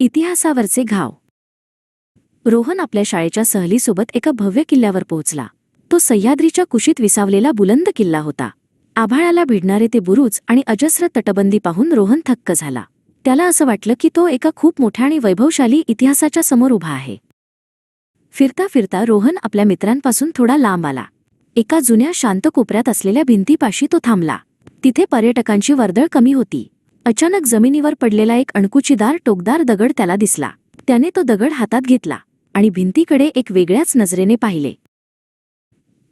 इतिहासावरचे घाव. रोहन आपल्या शाळेच्या सहलीसोबत एका भव्य किल्ल्यावर पोहोचला. तो सह्याद्रीच्या कुशीत विसावलेला बुलंद किल्ला होता. आभाळाला भिडणारे ते बुरुज आणि अजस्र तटबंदी पाहून रोहन थक्क झाला. त्याला असं वाटलं की तो एका खूप मोठ्या आणि वैभवशाली इतिहासाच्या समोर उभा आहे. फिरता फिरता रोहन आपल्या मित्रांपासून थोडा लांब आला. एका जुन्या शांत कोपऱ्यात असलेल्या भिंतीपाशी तो थांबला. तिथे पर्यटकांची वर्दळ कमी होती. अचानक जमिनीवर पडलेला एक अणकुचीदार टोकदार दगड त्याला दिसला. त्याने तो दगड हातात घेतला आणि भिंतीकडे एक वेगळ्याच नजरेने पाहिले.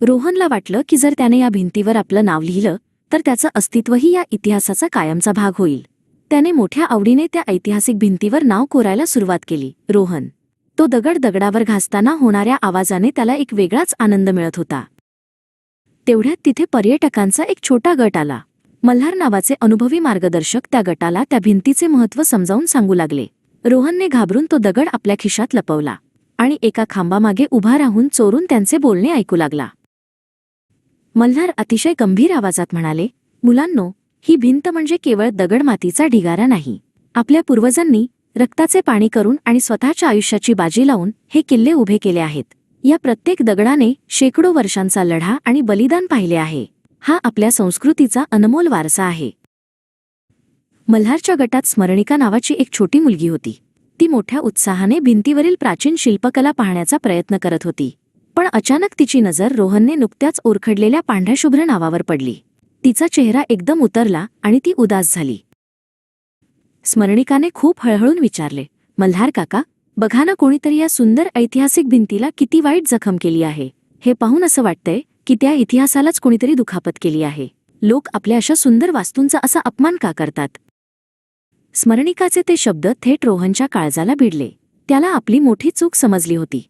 रोहनला वाटलं की जर त्याने या भिंतीवर आपलं नाव लिहिलं तर त्याचं अस्तित्वही या इतिहासाचा कायमचा भाग होईल. त्याने मोठ्या आवडीने त्या ऐतिहासिक भिंतीवर नाव कोरायला सुरुवात केली. रोहन. तो दगड दगडावर घासताना होणाऱ्या आवाजाने त्याला एक वेगळाच आनंद मिळत होता. तेवढ्यात तिथे पर्यटकांचा एक छोटा गट आला. मल्हार नावाचे अनुभवी मार्गदर्शक त्या गटाला त्या भिंतीचे महत्त्व समजावून सांगू लागले. रोहनने घाबरून तो दगड आपल्या खिशात लपवला आणि एका खांबामागे उभा राहून चोरून त्यांचे बोलणे ऐकू लागला. मल्हार अतिशय गंभीर आवाजात म्हणाले, मुलांनो, ही भिंत म्हणजे केवळ दगडमातीचा ढिगारा नाही. आपल्या पूर्वजांनी रक्ताचे पाणी करून आणि स्वतःच्या आयुष्याची बाजी लावून हे किल्ले उभे केले आहेत. या प्रत्येक दगडाने शेकडो वर्षांचा लढा आणि बलिदान पाहिले आहे. हा आपल्या संस्कृतीचा अनमोल वारसा आहे. मल्हारच्या गटात स्मरणिका नावाची एक छोटी मुलगी होती. ती मोठ्या उत्साहाने भिंतीवरील प्राचीन शिल्पकला पाहण्याचा प्रयत्न करत होती. पण अचानक तिची नजर रोहनने नुकत्याच ओरखडलेल्या पांढऱ्याशुभ्र नावावर पडली. तिचा चेहरा एकदम उतरला आणि ती उदास झाली. स्मरणिकाने खूप हळहळून विचारले, मल्हार काका, बघा ना, कोणीतरी या सुंदर ऐतिहासिक भिंतीला किती वाईट जखम केली आहे. हे पाहून असं वाटतंय की त्या इतिहासालाच कोणीतरी दुखापत केली आहे. लोक आपल्या अशा सुंदर वास्तूंचा असा अपमान का करतात? स्मरणिकाचे ते शब्द थेट रोहनच्या काळजाला भिडले. त्याला आपली मोठी चूक समजली होती.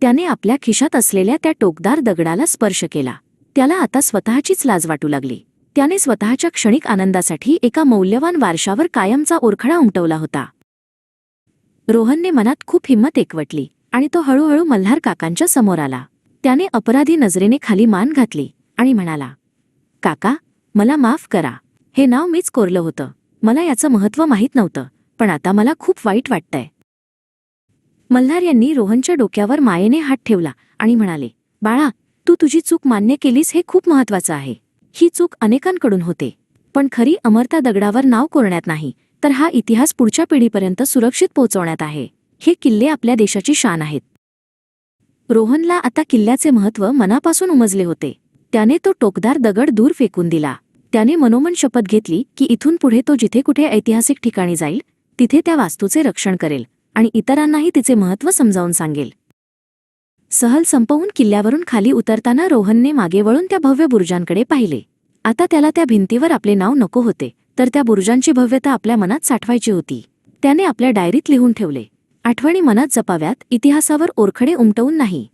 त्याने आपल्या खिशात असलेल्या त्या टोकदार दगडाला स्पर्श केला. त्याला आता स्वतःचीच लाज वाटू लागली. त्याने स्वतःच्या क्षणिक आनंदासाठी एका मौल्यवान वारशावर कायमचा ओरखडा उमटवला होता. रोहनने मनात खूप हिंमत एकवटली आणि तो हळूहळू मल्हार काकांच्या समोर आला. त्याने अपराधी नजरेने खाली मान घातली आणि म्हणाला, काका, मला माफ करा. हे नाव मीच कोरलं होतं. मला याचं महत्त्व माहीत नव्हतं, पण आता मला खूप वाईट वाटतंय. मल्हार यांनी रोहनच्या डोक्यावर मायेने हात ठेवला आणि म्हणाले, बाळा, तू तुझी चूक मान्य केलीस हे खूप महत्त्वाचं आहे. ही चूक अनेकांकडून होते, पण खरी अमरता दगडावर नाव कोरण्यात नाही, तर हा इतिहास पुढच्या पिढीपर्यंत सुरक्षित पोहोचवण्यात आहे. हे किल्ले आपल्या देशाची शान आहेत. रोहनला आता किल्ल्याचे महत्त्व मनापासून उमजले होते. त्याने तो टोकदार दगड दूर फेकून दिला. त्याने मनोमन शपथ घेतली की इथून पुढे तो जिथे कुठे ऐतिहासिक ठिकाणी जाईल तिथे त्या वास्तूचे रक्षण करेल आणि इतरांनाही तिचे महत्त्व समजावून सांगेल. सहल संपवून किल्ल्यावरून खाली उतरताना रोहनने मागे वळून त्या भव्य बुरुजांकडे पाहिले. आता त्याला त्या भिंतीवर आपले नाव नको होते, तर त्या बुरुजांची भव्यता आपल्या मनात साठवायची होती. त्याने आपल्या डायरीत लिहून ठेवले, आठवणी मनात जपाव्यात, इतिहासावर ओरखडे उमटवून नाही.